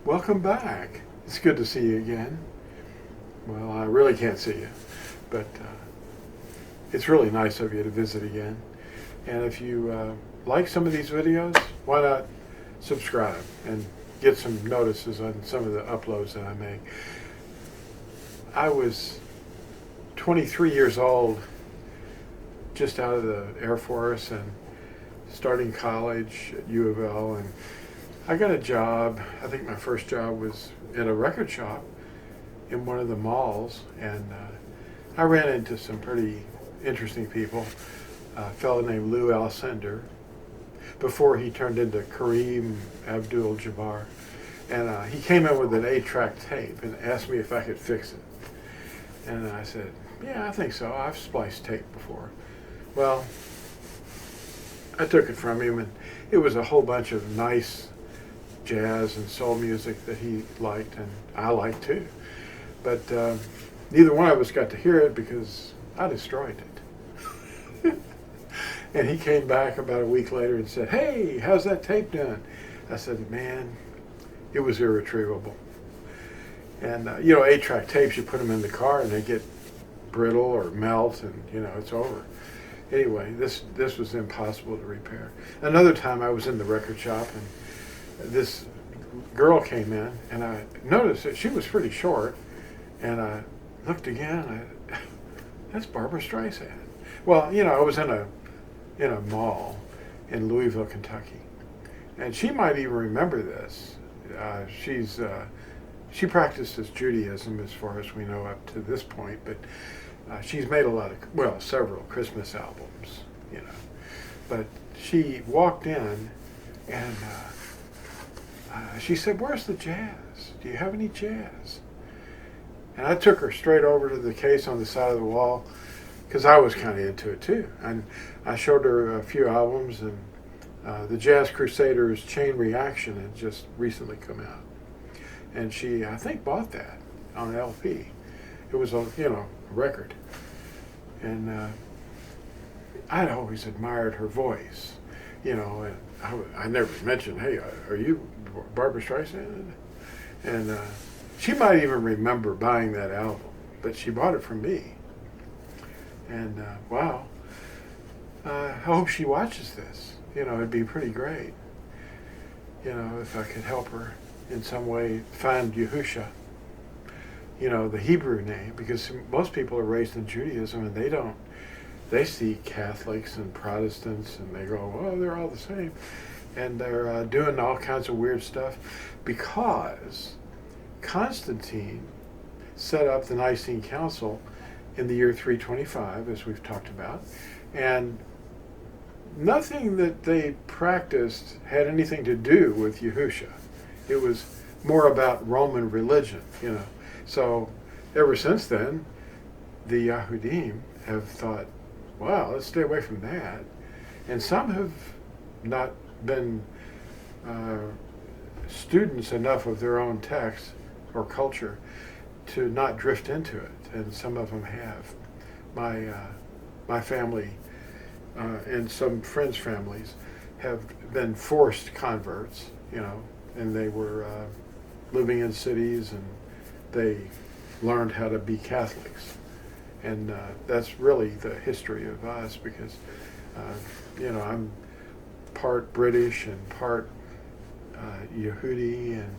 Welcome back. It's good to see you again. Well, I really can't see you, but it's really nice of you to visit again. And if you like some of these videos, why not subscribe and get some notices on some of the uploads that I make. I was 23 years old, just out of the Air Force and starting college at U of L, and I got a job. I think my first job was in a record shop in one of the malls, and I ran into some pretty interesting people. A fellow named Lew White, before he turned into Kareem Abdul-Jabbar, and he came in with an 8-track tape and asked me if I could fix it. And I said, yeah, I think so. I've spliced tape before. Well, I took it from him, and it was a whole bunch of nice jazz and soul music that he liked, and I liked too. But neither one of us got to hear it because I destroyed it. And he came back about a week later and said, hey, how's that tape done? I said, man, it was irretrievable. And 8-track tapes, you put them in the car and they get brittle or melt, and it's over. Anyway, this was impossible to repair. Another time I was in the record shop, and this girl came in, and I noticed that she was pretty short, and I looked again, that's Barbra Streisand. Well, I was in a mall in Louisville, Kentucky, and she might even remember this. She practices Judaism as far as we know up to this point, but she's made several Christmas albums, But she walked in, and she said, where's the jazz? Do you have any jazz? And I took her straight over to the case on the side of the wall, because I was kind of into it too. And I showed her a few albums, and the Jazz Crusaders' Chain Reaction had just recently come out. And she, I think, bought that on an LP. It was a record. And I'd always admired her voice, and I never mentioned, hey, are you Barbra Streisand? And she might even remember buying that album, but she bought it from me. And wow, I hope she watches this. It'd be pretty great, if I could help her in some way find Yahusha, the Hebrew name, because most people are raised in Judaism, and they see Catholics and Protestants, and they go, oh, they're all the same. And they're doing all kinds of weird stuff because Constantine set up the Nicene Council in the year 325, as we've talked about, and nothing that they practiced had anything to do with Yahusha. It was more about Roman religion, So ever since then, the Yahudim have thought, wow, let's stay away from that. And some have not been students enough of their own text or culture to not drift into it, and some of them have. My family and some friends' families have been forced converts, and they were living in cities, and they learned how to be Catholics. And that's really the history of us, because I'm part British and part Yahudi and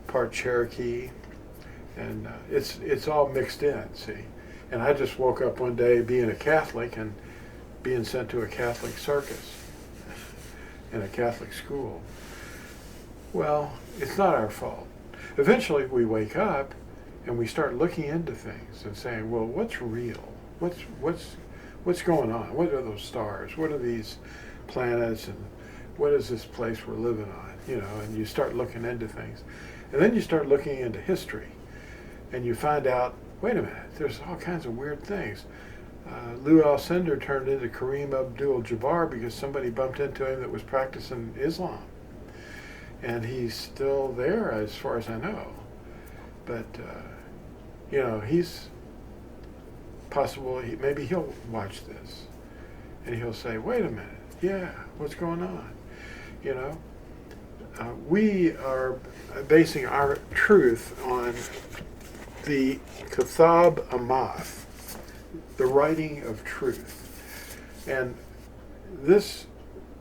part Cherokee, and it's all mixed in, see. And I just woke up one day being a Catholic and being sent to a Catholic circus in a Catholic school. Well, it's not our fault. Eventually we wake up and we start looking into things and saying, well, what's real? What's going on? What are those stars? What are these planets? And what is this place we're living on? And you start looking into things. And then you start looking into history, and you find out, wait a minute, there's all kinds of weird things. Lew White turned into Kareem Abdul-Jabbar because somebody bumped into him that was practicing Islam. And he's still there as far as I know. But, he's possible, maybe he'll watch this. And he'll say, wait a minute, yeah, what's going on? we are basing our truth on the Kitab Amath, the writing of truth. And this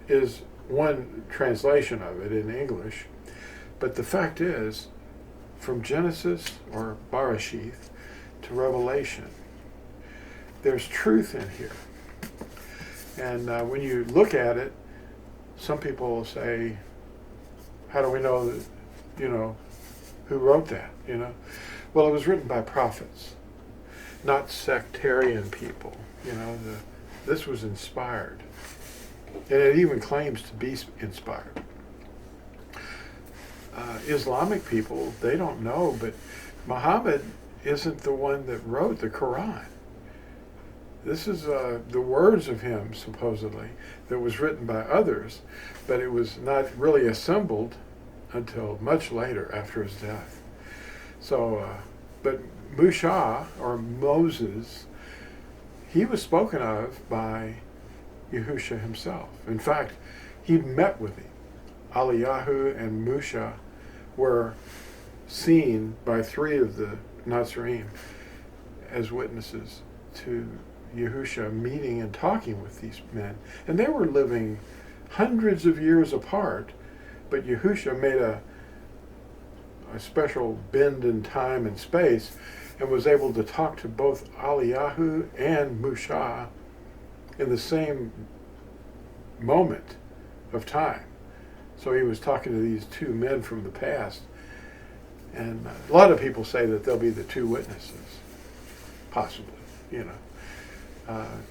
is one translation of it in English, but the fact is, from Genesis or Bereshith to Revelation, there's truth in here. And when you look at it, some people will say, how do we know that, who wrote that, Well, it was written by prophets, not sectarian people, this was inspired. And it even claims to be inspired. Islamic people, they don't know, but Muhammad isn't the one that wrote the Quran. This is the words of him, supposedly, that was written by others, but it was not really assembled until much later after his death. So, but Musa, or Moses, he was spoken of by Yahusha himself. In fact, he met with him. Eliyahu and Musa were seen by 3 of the Natsarim as witnesses to Yahusha meeting and talking with these men. And they were living hundreds of years apart, but Yahusha made a special bend in time and space and was able to talk to both Eliyahu and Musa in the same moment of time. So he was talking to these 2 men from the past. And a lot of people say that they'll be the 2 witnesses, possibly,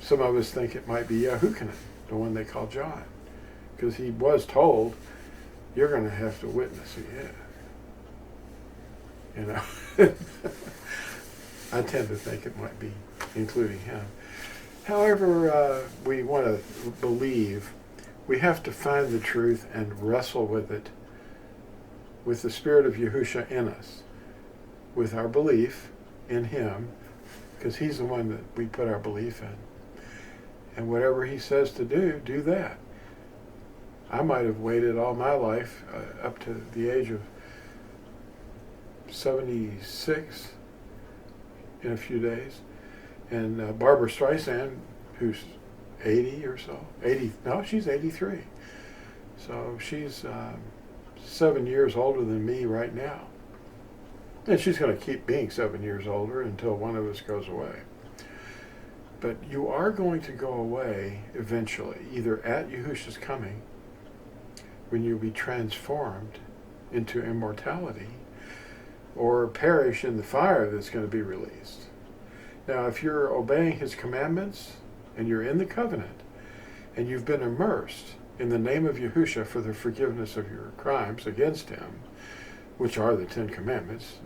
Some of us think it might be Yahuchanan, the one they call John, because he was told, you're going to have to witness again. I tend to think it might be including him. However, we want to believe, we have to find the truth and wrestle with it, with the Spirit of Yahusha in us, with our belief in him, because he's the one that we put our belief in. And whatever he says to do that. I might have waited all my life up to the age of 76 in a few days. And Barbara Streisand, who's 80 or so, she's 83. So she's 7 years older than me right now. And she's going to keep being 7 years older until one of us goes away. But you are going to go away eventually, either at Yahusha's coming, when you'll be transformed into immortality, or perish in the fire that's going to be released. Now, if you're obeying his commandments, and you're in the covenant, and you've been immersed in the name of Yahusha for the forgiveness of your crimes against him, which are the 10 Commandments,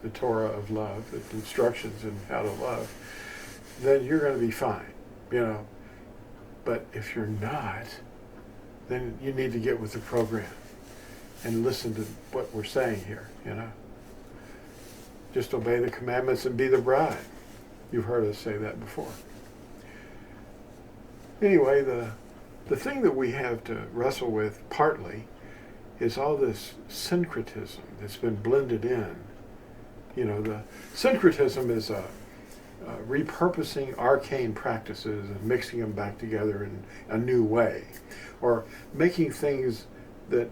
the Torah of love, the instructions in how to love, then you're going to be fine, But if you're not, then you need to get with the program and listen to what we're saying here, Just obey the commandments and be the bride. You've heard us say that before. Anyway, the thing that we have to wrestle with partly is all this syncretism that's been blended in. The syncretism is repurposing arcane practices and mixing them back together in a new way, or making things that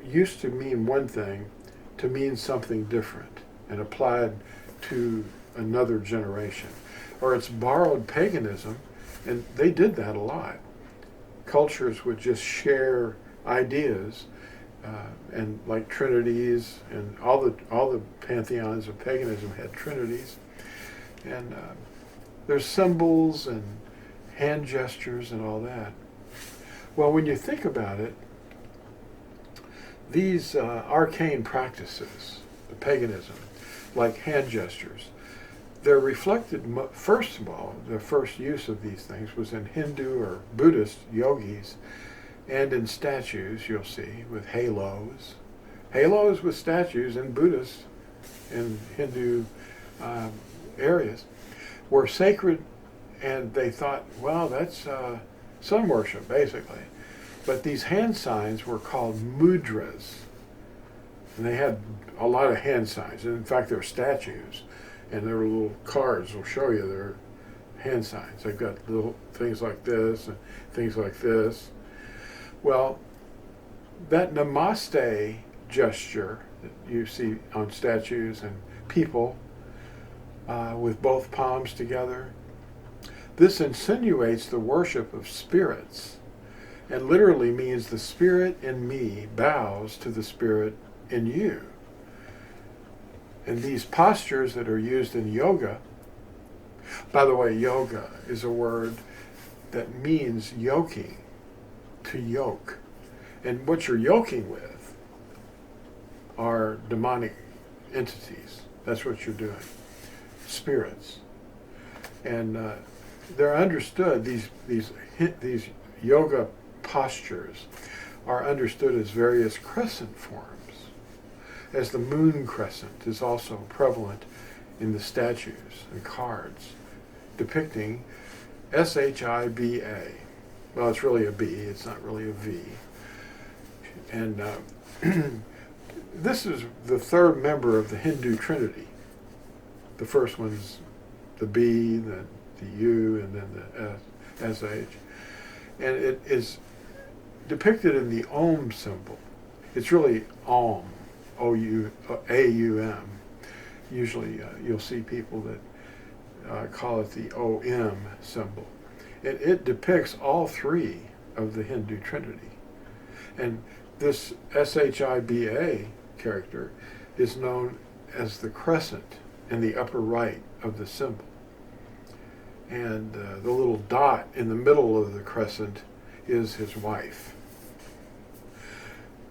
used to mean one thing to mean something different and applied to another generation. Or it's borrowed paganism, and they did that a lot. Cultures would just share ideas, and like trinities, and all the pantheons of paganism had trinities, and there's symbols and hand gestures and all that. Well, when you think about it, these arcane practices, the paganism, like hand gestures, they're reflected, first of all, the first use of these things was in Hindu or Buddhist yogis, and in statues, you'll see, with halos. Halos with statues in Buddhist and Hindu areas were sacred, and they thought, well, that's sun worship, basically. But these hand signs were called mudras. And they had a lot of hand signs. And in fact, there were statues. And there were little cards that will show you their hand signs. They've got little things like this and things like this. Well, that namaste gesture that you see on statues and people with both palms together, this insinuates the worship of spirits, and literally means the spirit in me bows to the spirit in you. And these postures that are used in yoga, by the way, yoga is a word that means yoking, to yoke. And what you're yoking with are demonic entities. That's what you're doing. Spirits. And they're understood, these yoga postures are understood as various crescent forms, as the moon crescent is also prevalent in the statues and cards depicting S-H-I-B-A. Well, it's really a B, it's not really a V. And this is the third member of the Hindu Trinity. The first one's the B, the U, and then the S-H. And it is depicted in the Om symbol. It's really Om, A-U-M. Usually you'll see people that call it the O-M symbol. It depicts all three of the Hindu Trinity. And this S-H-I-B-A character is known as the crescent in the upper right of the symbol. And the little dot in the middle of the crescent is his wife.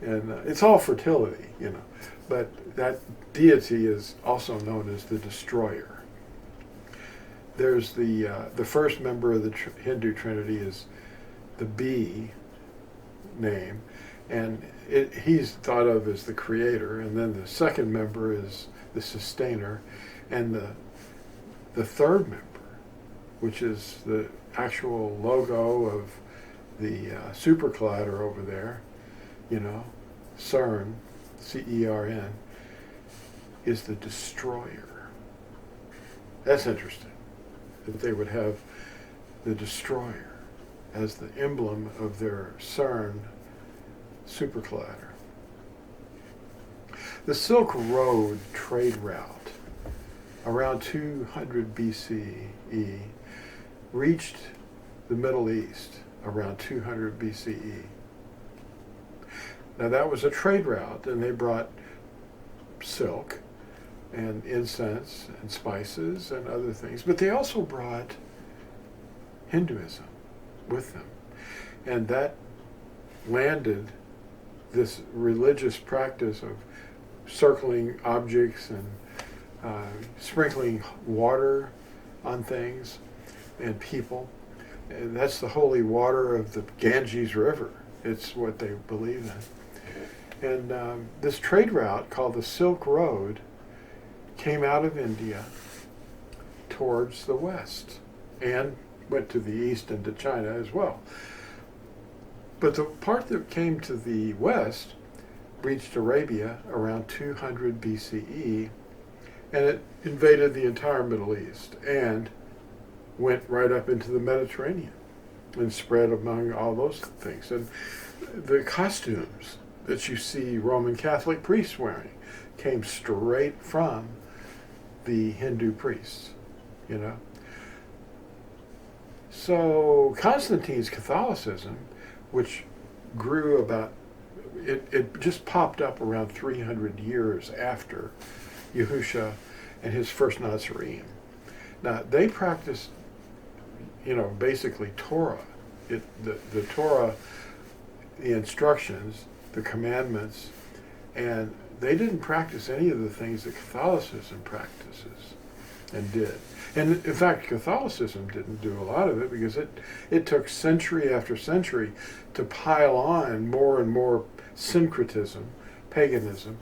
And it's all fertility, you know. But that deity is also known as the destroyer. There's the first member of the Hindu Trinity is the B name, and he's thought of as the creator, and then the second member is the sustainer, and the third member, which is the actual logo of the super collider over there, you know, CERN, C-E-R-N, is the destroyer. That's interesting, that they would have the destroyer as the emblem of their CERN super collider. The Silk Road trade route around 200 BCE reached the Middle East around 200 BCE. Now that was a trade route, and they brought silk and incense and spices and other things, but they also brought Hinduism with them. And that landed this religious practice of circling objects and sprinkling water on things and people. And that's the holy water of the Ganges River. It's what they believe in. And this trade route called the Silk Road came out of India towards the west and went to the east and to China as well. But the part that came to the west reached Arabia around 200 BCE, and it invaded the entire Middle East and went right up into the Mediterranean and spread among all those things. And the costumes that you see Roman Catholic priests wearing came straight from the Hindu priests, you know. So Constantine's Catholicism, which grew about, it just popped up around 300 years after Yahusha and his first Natsarim. Now, they practiced, you know, basically Torah. The Torah, the instructions, the commandments, and they didn't practice any of the things that Catholicism practices and did. And in fact, Catholicism didn't do a lot of it because it took century after century to pile on more and more syncretism, paganism,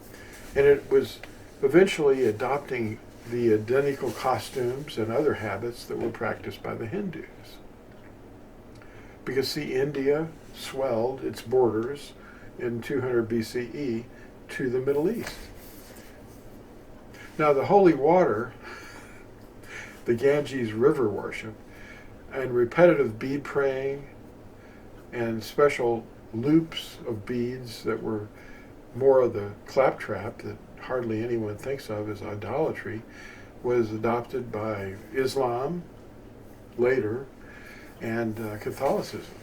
and it was eventually adopting the identical costumes and other habits that were practiced by the Hindus. Because see, India swelled its borders in 200 BCE to the Middle East. Now the holy water, the Ganges River worship, and repetitive bead praying, and special loops of beads that were more of the claptrap that hardly anyone thinks of as idolatry, was adopted by Islam later and Catholicism.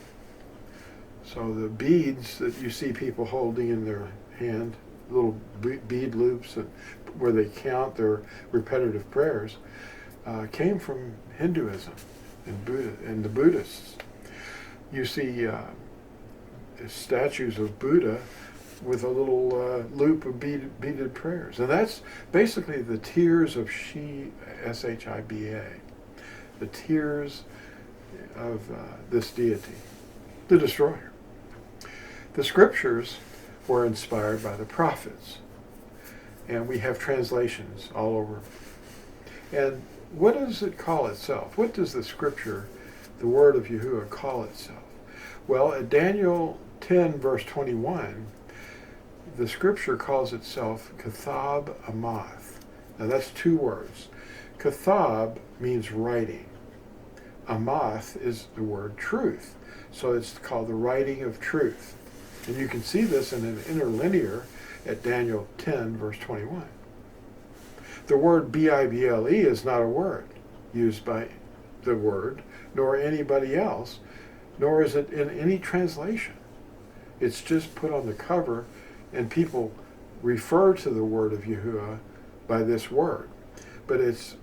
So the beads that you see people holding in their hand, little bead loops where they count their repetitive prayers, came from Hinduism and the Buddhists. You see statues of Buddha with a little loop of beaded prayers. And that's basically the tears of Shiva, the tears of this deity, the destroyer. The scriptures were inspired by the prophets, and we have translations all over. And what does it call itself? What does the scripture, the word of Yahuwah, call itself? Well, at Daniel 10, verse 21, the scripture calls itself Kathab Amath. Now that's two words. Kathab means writing. Amath is the word truth. So it's called the writing of truth. And you can see this in an interlinear at Daniel 10, verse 21. The word Bible is not a word used by the word, nor anybody else, nor is it in any translation. It's just put on the cover, and people refer to the word of Yahuwah by this word. But it's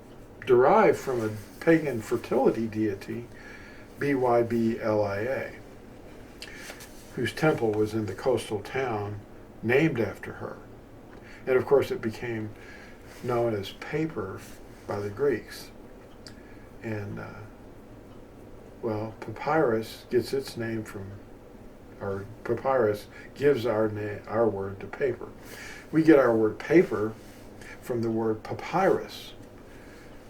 derived from a pagan fertility deity, Byblia, whose temple was in the coastal town named after her. And of course it became known as paper by the Greeks. And, papyrus gets its name from, or papyrus gives our word to paper. We get our word paper from the word papyrus.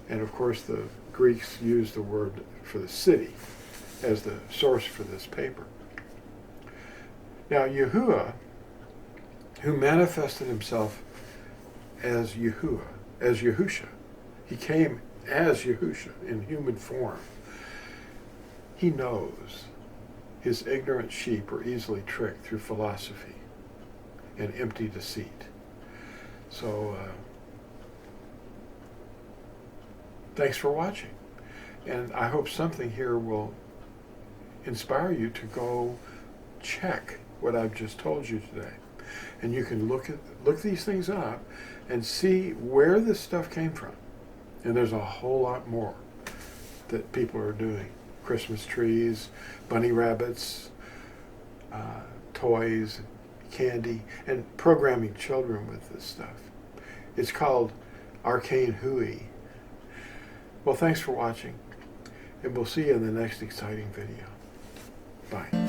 And of course the Greeks used the word for the city as the source for this paper. Now Yahuwah, who manifested himself as Yahuwah, as Yahusha, he came as Yahusha in human form. He knows his ignorant sheep are easily tricked through philosophy and empty deceit. So, thanks for watching. And I hope something here will inspire you to go check what I've just told you today. And you can look these things up and see where this stuff came from. And there's a whole lot more that people are doing. Christmas trees, bunny rabbits, toys, candy, and programming children with this stuff. It's called Arcane Hui. Well, thanks for watching, and we'll see you in the next exciting video. Bye.